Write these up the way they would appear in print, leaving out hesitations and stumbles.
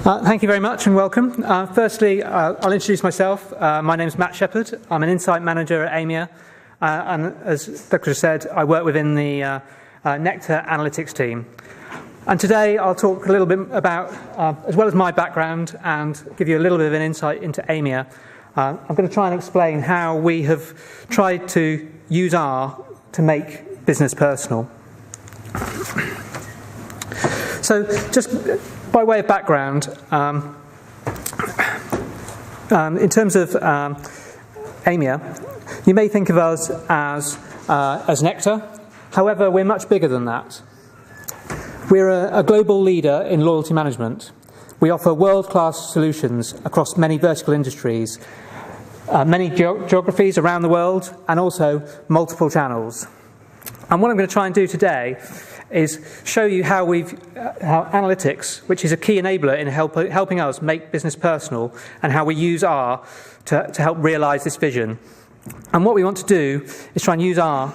Thank you very much and welcome. Firstly, I'll introduce myself. My name is Matt Shepherd. I'm an Insight Manager at Aimia. And as Dr. said, I work within the Nectar Analytics team. And today I'll talk a little bit about, as well as my background, and give you a little bit of an insight into Aimia. I'm going to try and explain how we have tried to use R to make business personal. So just by way of background, in terms of Aimia, you may think of us as Nectar. However, we're much bigger than that. We're a global leader in loyalty management. We offer world-class solutions across many vertical industries, many geographies around the world, and also multiple channels. And what I'm going to try and do today is show you how analytics, which is a key enabler in helping us make business personal, and how we use R to help realise this vision. And what we want to do is try and use R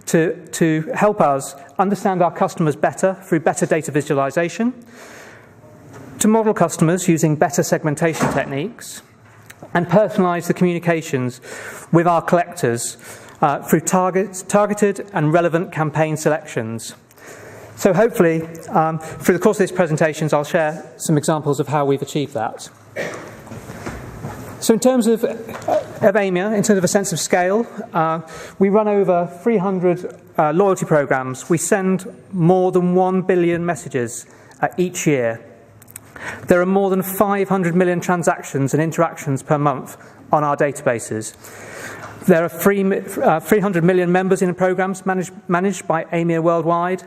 to help us understand our customers better through better data visualisation, to model customers using better segmentation techniques, and personalise the communications with our collectors through targeted and relevant campaign selections. So hopefully, through the course of these presentations, I'll share some examples of how we've achieved that. So in terms of Aimia, in terms of a sense of scale, we run over 300 loyalty programs. We send more than 1 billion messages each year. There are more than 500 million transactions and interactions per month on our databases. There are 300 million members in the programs managed by Aimia worldwide,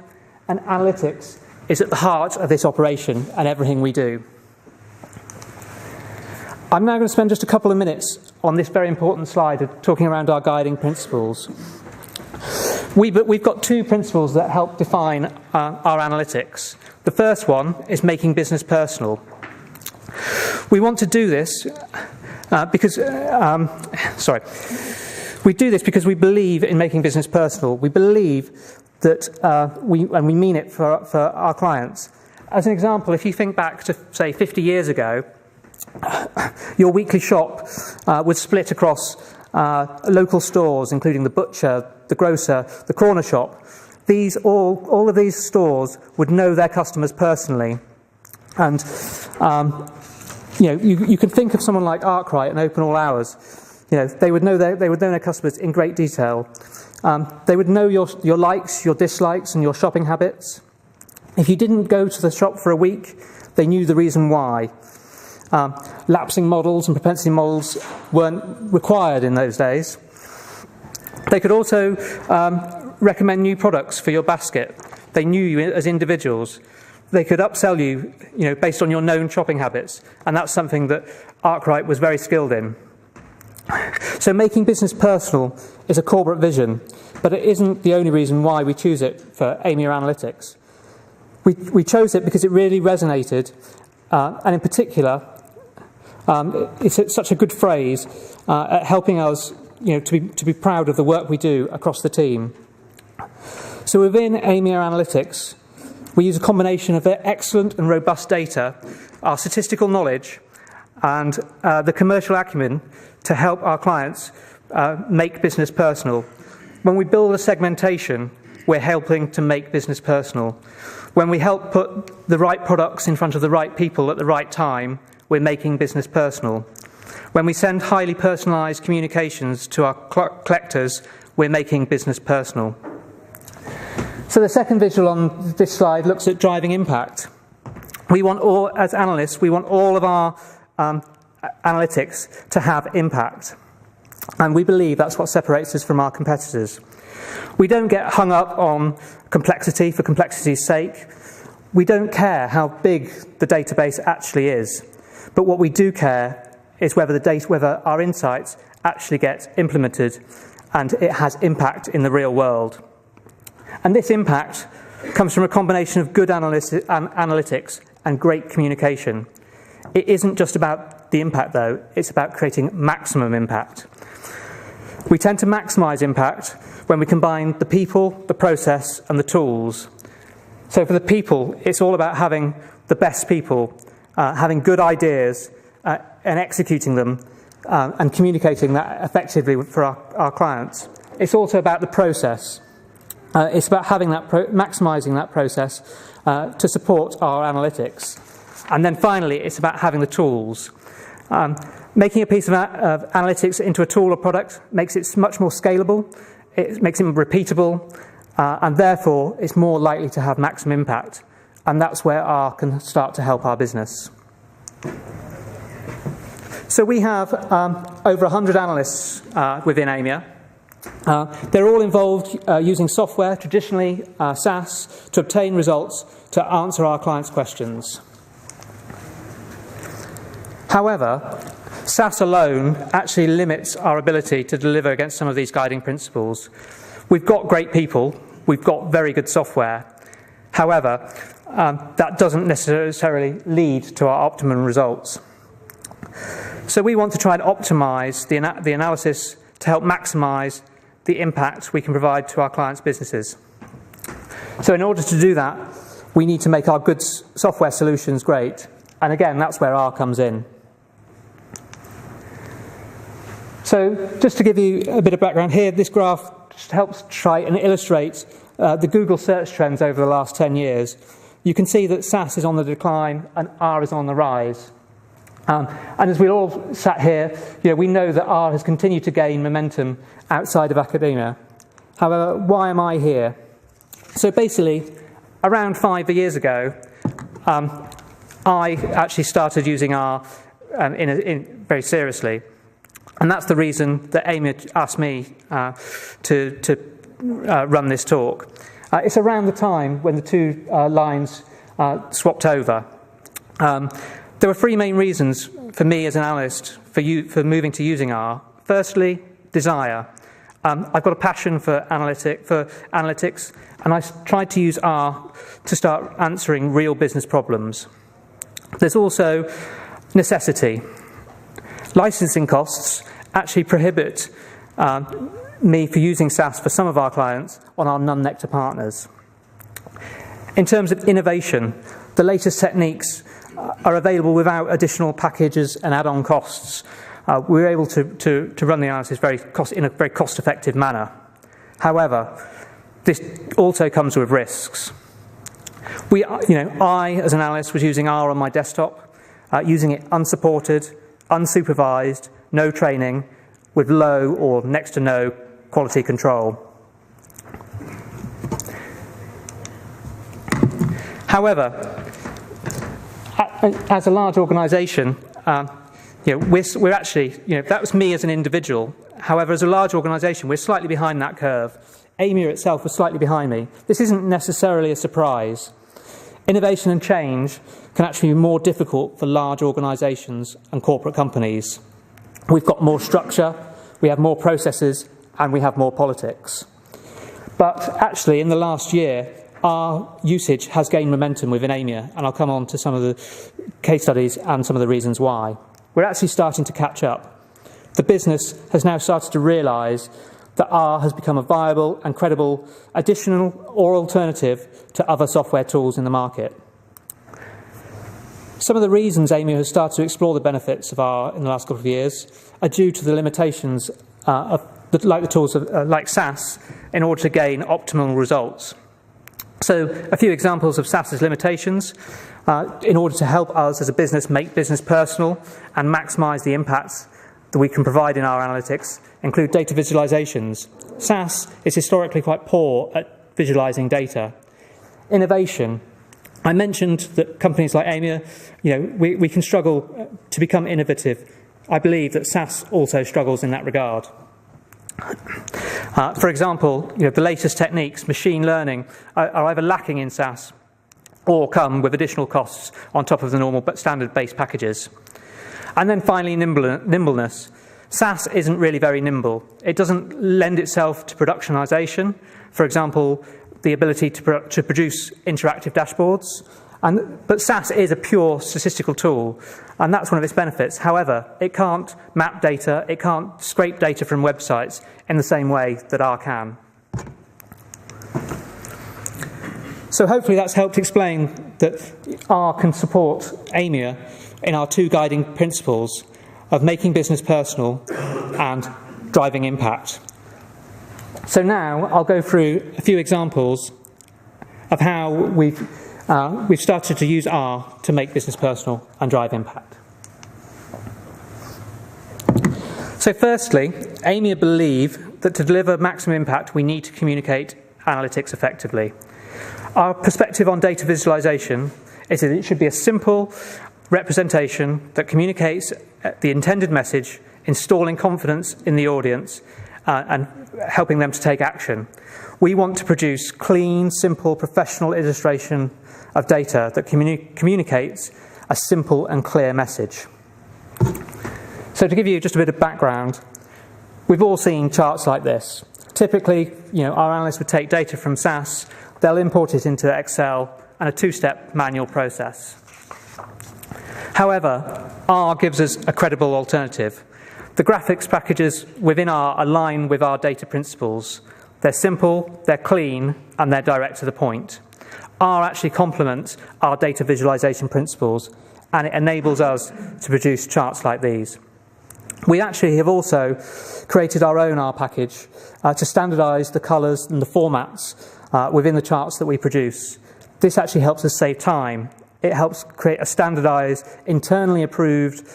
and analytics is at the heart of this operation and everything we do. I'm now going to spend just a couple of minutes on this very important slide of talking around our guiding principles. We've got two principles that help define our analytics. The first one is making business personal. We want to do this because we believe in making business personal. We believe that we mean it for our clients. As an example, if you think back to, say, 50 years ago, your weekly shop would split across local stores, including the butcher, the grocer, the corner shop. All of these stores would know their customers personally. And you can think of someone like Arkwright and Open All Hours. They would know their customers in great detail. They would know your likes, your dislikes, and your shopping habits. If you didn't go to the shop for a week, they knew the reason why. Lapsing models and propensity models weren't required in those days. They could also recommend new products for your basket. They knew you as individuals. They could upsell you, based on your known shopping habits, and that's something that Arkwright was very skilled in. So making business personal is a corporate vision, but it isn't the only reason why we choose it for Aimia Analytics. We chose it because it really resonated, and in particular, it's such a good phrase at helping us, to be proud of the work we do across the team. So within Aimia Analytics, we use a combination of their excellent and robust data, our statistical knowledge, and the commercial acumen to help our clients make business personal. When we build a segmentation, we're helping to make business personal. When we help put the right products in front of the right people at the right time, we're making business personal. When we send highly personalised communications to our collectors, we're making business personal. So the second visual on this slide looks at driving impact. As analysts, we want all of our analytics to have impact. And we believe that's what separates us from our competitors. We don't get hung up on complexity for complexity's sake. We don't care how big the database actually is. But what we do care is whether our insights actually get implemented and it has impact in the real world. And this impact comes from a combination of good analytics and great communication. It isn't just about the impact, though. It's about creating maximum impact. We tend to maximise impact when we combine the people, the process, and the tools. So for the people, it's all about having the best people having good ideas and executing them and communicating that effectively for our clients. It's also about the process. It's about having maximising that process to support our analytics. And then finally, it's about having the tools. Making a piece of analytics into a tool or product makes it much more scalable, it makes it repeatable, and therefore it's more likely to have maximum impact. And that's where R can start to help our business. So we have over 100 analysts within Aimia. They're all involved using software, traditionally SAS, to obtain results to answer our clients' questions. However, SAS alone actually limits our ability to deliver against some of these guiding principles. We've got great people, we've got very good software. However, that doesn't necessarily lead to our optimum results. So we want to try and optimise the analysis to help maximise the impact we can provide to our clients' businesses. So in order to do that, we need to make our good software solutions great. And again, that's where R comes in. So just to give you a bit of background here, this graph just helps try and illustrate the Google search trends over the last 10 years. You can see that SAS is on the decline and R is on the rise. And as we all sat here, we know that R has continued to gain momentum outside of academia. However, why am I here? So basically, around 5 years ago, I actually started using R very seriously. And that's the reason that Aimia asked me to run this talk. It's around the time when the two lines swapped over. There were three main reasons for me as an analyst for moving to using R. Firstly, desire. I've got a passion for analytics, and I tried to use R to start answering real business problems. There's also necessity. Licensing costs actually prohibit me for using SAS for some of our clients on our non-Nectar partners. In terms of innovation, the latest techniques are available without additional packages and add-on costs. We're able to run the analysis in a very cost-effective manner. However, this also comes with risks. I, as an analyst, was using R on my desktop, using it unsupported, unsupervised, no training, with low or next to no quality control. However, as a large organisation, we're actually, that was me as an individual. However, as a large organisation, we're slightly behind that curve. Aimia itself was slightly behind me. This isn't necessarily a surprise. Innovation and change can actually be more difficult for large organisations and corporate companies. We've got more structure, we have more processes, and we have more politics. But actually, in the last year, our usage has gained momentum within Aimia, and I'll come on to some of the case studies and some of the reasons why. We're actually starting to catch up. The business has now started to realise that R has become a viable and credible additional or alternative to other software tools in the market. Some of the reasons Aimia has started to explore the benefits of R in the last couple of years are due to the limitations like the tools like SAS in order to gain optimal results. So a few examples of SAS's limitations in order to help us as a business make business personal and maximise the impacts that we can provide in our analytics include data visualizations. SAS is historically quite poor at visualizing data. Innovation. I mentioned that companies like Aimia, we can struggle to become innovative. I believe that SAS also struggles in that regard. For example, the latest techniques, machine learning, are either lacking in SAS or come with additional costs on top of the normal but standard-based packages. And then finally, nimbleness. SAS isn't really very nimble. It doesn't lend itself to productionization. For example, the ability to produce interactive dashboards. But SAS is a pure statistical tool, and that's one of its benefits. However, it can't map data, it can't scrape data from websites in the same way that R can. So hopefully that's helped explain that R can support Aimia in our two guiding principles of making business personal and driving impact. So now I'll go through a few examples of how we've started to use R to make business personal and drive impact. So firstly, Aimia believe that to deliver maximum impact, we need to communicate analytics effectively. Our perspective on data visualization is that it should be a simple representation that communicates the intended message, installing confidence in the audience and helping them to take action. We want to produce clean, simple, professional illustration of data that communicates a simple and clear message. So to give you just a bit of background, we've all seen charts like this. Typically, our analysts would take data from SAS, they'll import it into Excel and a two-step manual process. However, R gives us a credible alternative. The graphics packages within R align with our data principles. They're simple, they're clean, and they're direct to the point. R actually complements our data visualization principles, and it enables us to produce charts like these. We actually have also created our own R package to standardize the colors and the formats within the charts that we produce. This actually helps us save time. It helps create a standardized, internally approved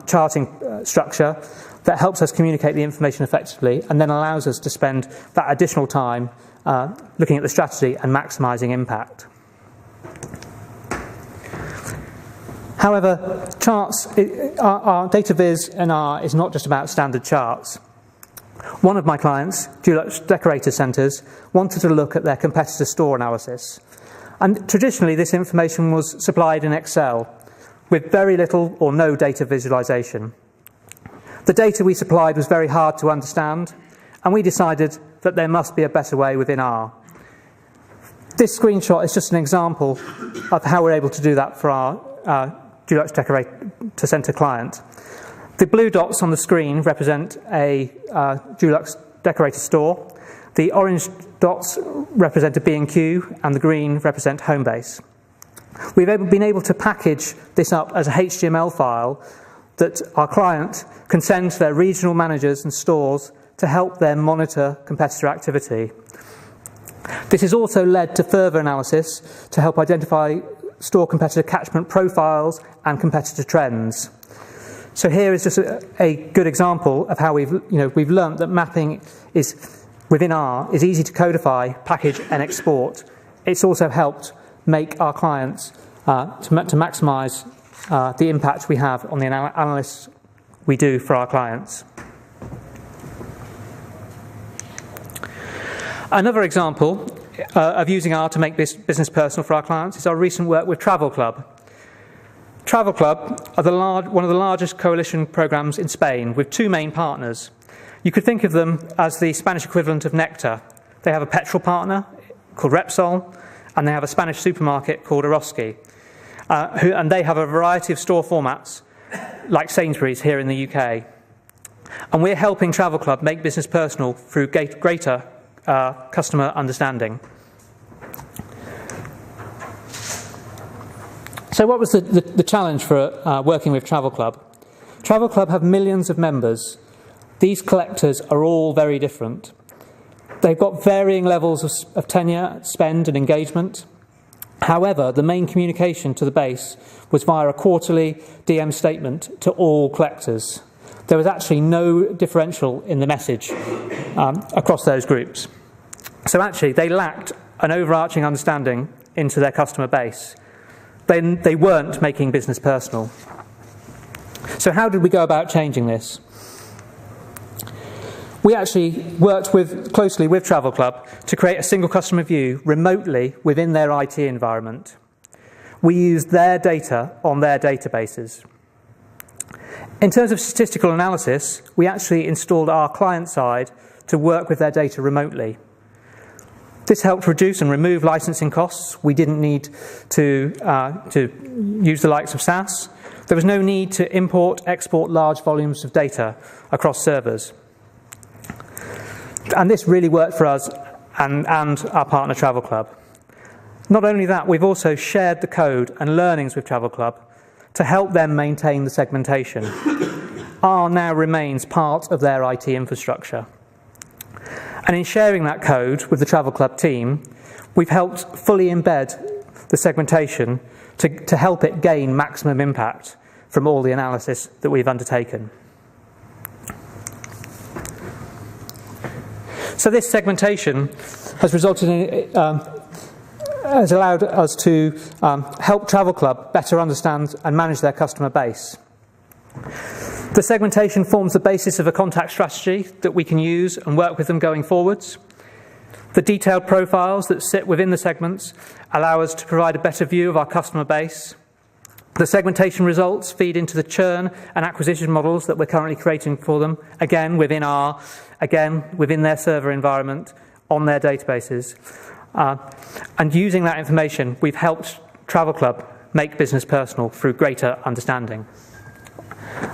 charting structure that helps us communicate the information effectively and then allows us to spend that additional time looking at the strategy and maximizing impact. However, charts, our data viz and R is not just about standard charts. One of my clients, Dulux Decorator Centres, wanted to look at their competitor store analysis. And traditionally, this information was supplied in Excel with very little or no data visualization. The data we supplied was very hard to understand, and we decided that there must be a better way within R. This screenshot is just an example of how we're able to do that for our Dulux Decorator Centre client. The blue dots on the screen represent a Dulux Decorator store. The orange dots represent a B&Q, and the green represent Homebase. We've been able to package this up as a HTML file that our client can send to their regional managers and stores to help them monitor competitor activity. This has also led to further analysis to help identify store competitor catchment profiles and competitor trends. So here is just a good example of how we've learned that mapping is within R is easy to codify, package and export. It's also helped make our clients to maximise the impact we have on the analysts we do for our clients. Another example of using R to make business personal for our clients is our recent work with Travel Club. Travel Club are one of the largest coalition programs in Spain with two main partners. You could think of them as the Spanish equivalent of Nectar. They have a petrol partner called Repsol, and they have a Spanish supermarket called Eroski. And they have a variety of store formats, like Sainsbury's here in the UK. And we're helping Travel Club make business personal through greater customer understanding. So what was the challenge for working with Travel Club? Travel Club have millions of members. These collectors are all very different. They've got varying levels of tenure, spend and engagement. However, the main communication to the base was via a quarterly DM statement to all collectors. There was actually no differential in the message across those groups. So actually, they lacked an overarching understanding into their customer base. They weren't making business personal. So how did we go about changing this? We actually worked closely with Travel Club to create a single customer view remotely within their IT environment. We used their data on their databases. In terms of statistical analysis, we actually installed our client side to work with their data remotely. This helped reduce and remove licensing costs. We didn't need to use the likes of SAS. There was no need to import, export large volumes of data across servers. And this really worked for us and our partner Travel Club. Not only that, we've also shared the code and learnings with Travel Club to help them maintain the segmentation. EARL now remains part of their IT infrastructure. And in sharing that code with the Travel Club team, we've helped fully embed the segmentation to help it gain maximum impact from all the analysis that we've undertaken. So this segmentation has resulted in, has allowed us to help Travel Club better understand and manage their customer base. The segmentation forms the basis of a contact strategy that we can use and work with them going forwards. The detailed profiles that sit within the segments allow us to provide a better view of our customer base. The segmentation results feed into the churn and acquisition models that we're currently creating for them, again within their server environment, on their databases. And using that information, we've helped Travel Club make business personal through greater understanding.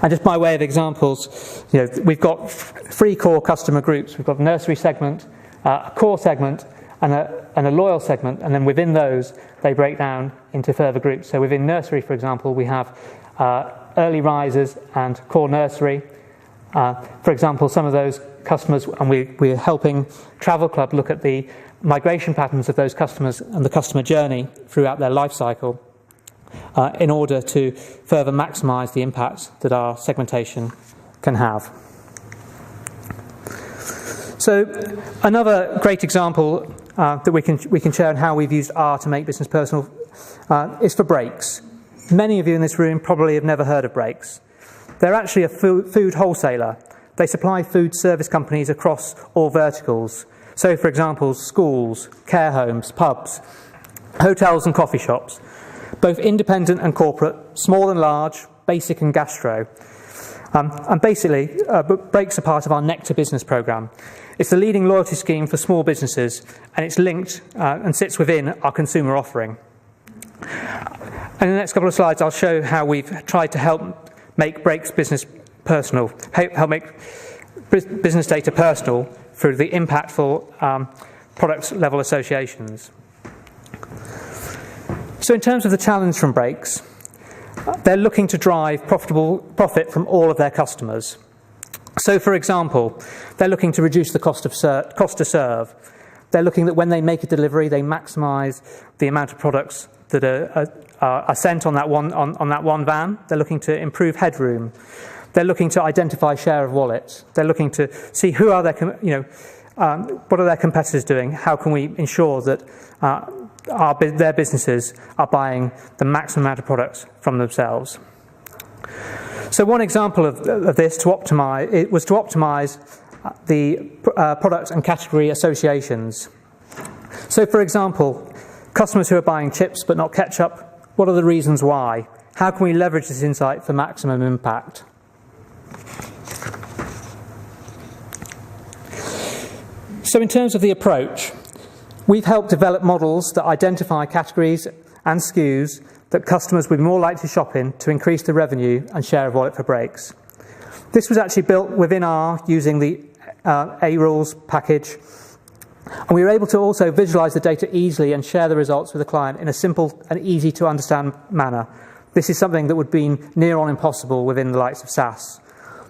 And just by way of examples, we've got 3 core customer groups. We've got a nursery segment, a core segment, and a loyal segment, and then within those they break down into further groups. So within nursery, for example, we have early risers and core nursery. For example, some of those customers, and we're helping Travel Club look at the migration patterns of those customers and the customer journey throughout their life cycle in order to further maximise the impact that our segmentation can have. So another great example that we can share on how we've used R to make business personal is for Brakes. Many of you in this room probably have never heard of Brakes. They're actually a food wholesaler. They supply food service companies across all verticals. So, for example, schools, care homes, pubs, hotels and coffee shops, both independent and corporate, small and large, basic and gastro. And basically, Brakes are part of our Nectar business programme. It's the leading loyalty scheme for small businesses, and it's linked and sits within our consumer offering. And in the next couple of slides, I'll show how we've tried to help make Brakes business personal, help make business data personal through the impactful product level associations. So in terms of the challenge from Brakes, they're looking to drive profit from all of their customers. So, for example, they're looking to reduce the cost to serve. They're looking that when they make a delivery, they maximise the amount of products that are sent on that one van. They're looking to improve headroom. They're looking to identify share of wallet. They're looking to see who are what are their competitors doing. How can we ensure that their businesses are buying the maximum amount of products from themselves. So one example of this was to optimize the product and category associations. So for example, customers who are buying chips but not ketchup, what are the reasons why? How can we leverage this insight for maximum impact? So in terms of the approach, we've helped develop models that identify categories and SKUs that customers would be more likely to shop in to increase the revenue and share of wallet for Brakes. This was actually built within R using the EARL package, and we were able to also visualize the data easily and share the results with the client in a simple and easy to understand manner. This is something that would have been near on impossible within the likes of SAS.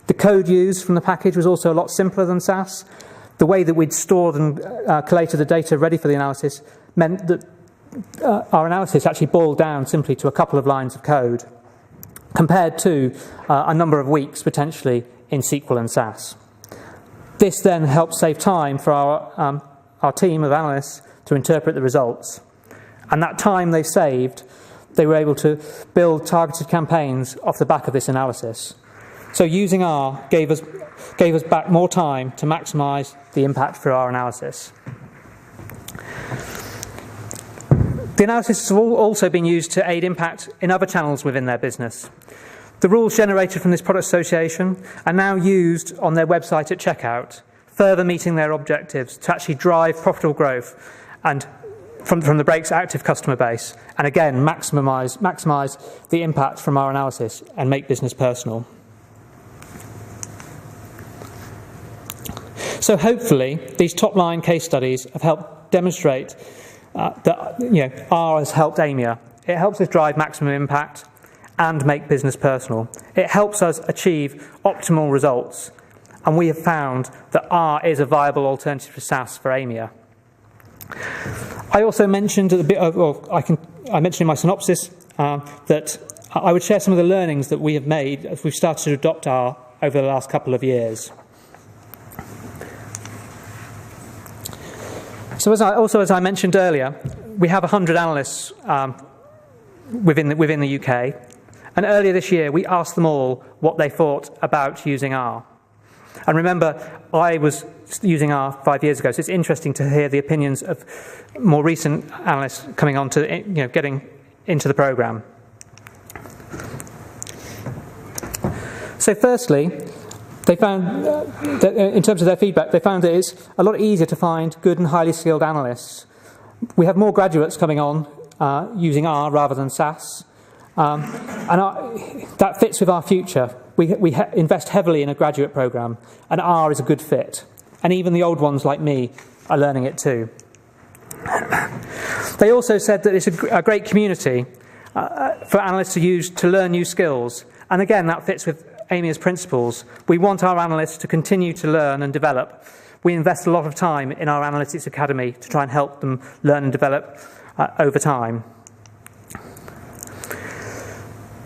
The code used from the package was also a lot simpler than SAS. The way that we'd stored and collated the data ready for the analysis meant that our analysis actually boiled down simply to a couple of lines of code, compared to a number of weeks potentially in SQL and SAS. This then helped save time for our team of analysts to interpret the results. And that time they saved, they were able to build targeted campaigns off the back of this analysis. So using R gave us back more time to maximise the impact for our analysis. The analysis has also been used to aid impact in other channels within their business. The rules generated from this product association are now used on their website at checkout, further meeting their objectives to actually drive profitable growth and from the Brakes active customer base, and again maximise the impact from our analysis and make business personal. So hopefully these top-line case studies have helped demonstrate that R has helped Aimia. It helps us drive maximum impact and make business personal. It helps us achieve optimal results, and we have found that R is a viable alternative to SAS for Aimia. I also mentioned I mentioned in my synopsis that I would share some of the learnings that we have made as we've started to adopt R over the last couple of years. So as I mentioned earlier, we have 100 analysts within the UK, and earlier this year we asked them all what they thought about using R. And remember, I was using R 5 years ago, so it's interesting to hear the opinions of more recent analysts coming on to getting into the programme. So firstly, they found that in terms of their feedback, they found that it's a lot easier to find good and highly skilled analysts. We have more graduates coming on using R rather than SAS, and that fits with our future. We invest heavily in a graduate programme, and R is a good fit. And even the old ones like me are learning it too. They also said that it's a great community for analysts to use to learn new skills. And again, that fits with Aimia's principles. We want our analysts to continue to learn and develop. We invest a lot of time in our Analytics Academy to try and help them learn and develop over time.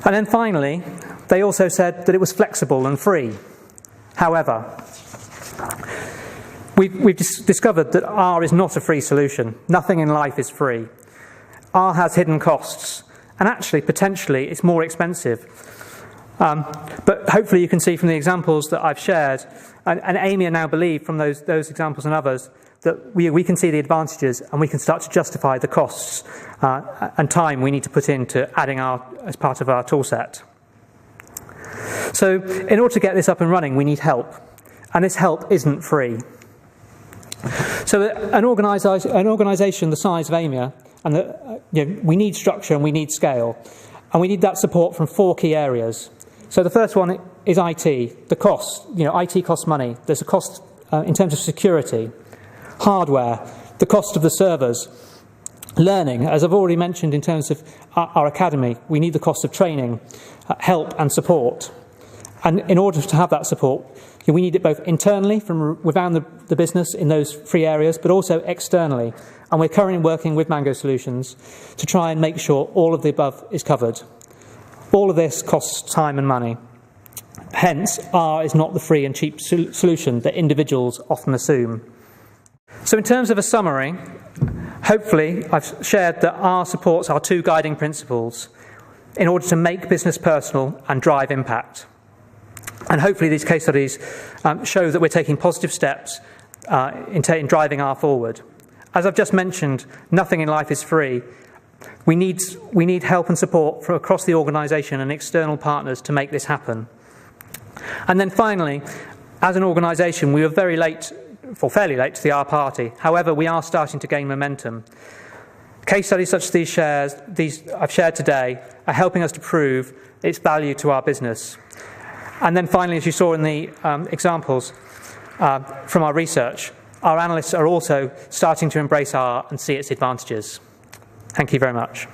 And then finally, they also said that it was flexible and free. However, we've discovered that R is not a free solution. Nothing in life is free. R has hidden costs, and actually, potentially, it's more expensive. But hopefully you can see from the examples that I've shared, and Aimia now believe from those examples and others, that we can see the advantages and we can start to justify the costs and time we need to put into adding R as part of our tool set. So in order to get this up and running, we need help, and this help isn't free. So an organisation the size of Aimia, and we need structure and we need scale, and we need that support from 4 key areas. So the first one is IT, the cost. IT costs money. There's a cost in terms of security, hardware, the cost of the servers, learning. As I've already mentioned in terms of our academy, we need the cost of training, help and support. And in order to have that support, we need it both internally from within the business in those 3 areas, but also externally. And we're currently working with Mango Solutions to try and make sure all of the above is covered. All of this costs time and money. Hence, R is not the free and cheap solution that individuals often assume. So in terms of a summary, hopefully I've shared that R supports our 2 guiding principles in order to make business personal and drive impact. And hopefully these case studies show that we're taking positive steps in driving R forward. As I've just mentioned, nothing in life is free. We need help and support from across the organisation and external partners to make this happen. And then finally, as an organisation, we were fairly late to the R party. However, we are starting to gain momentum. Case studies such as these I've shared today are helping us to prove its value to our business. And then finally, as you saw in the examples from our research, our analysts are also starting to embrace R and see its advantages. Thank you very much.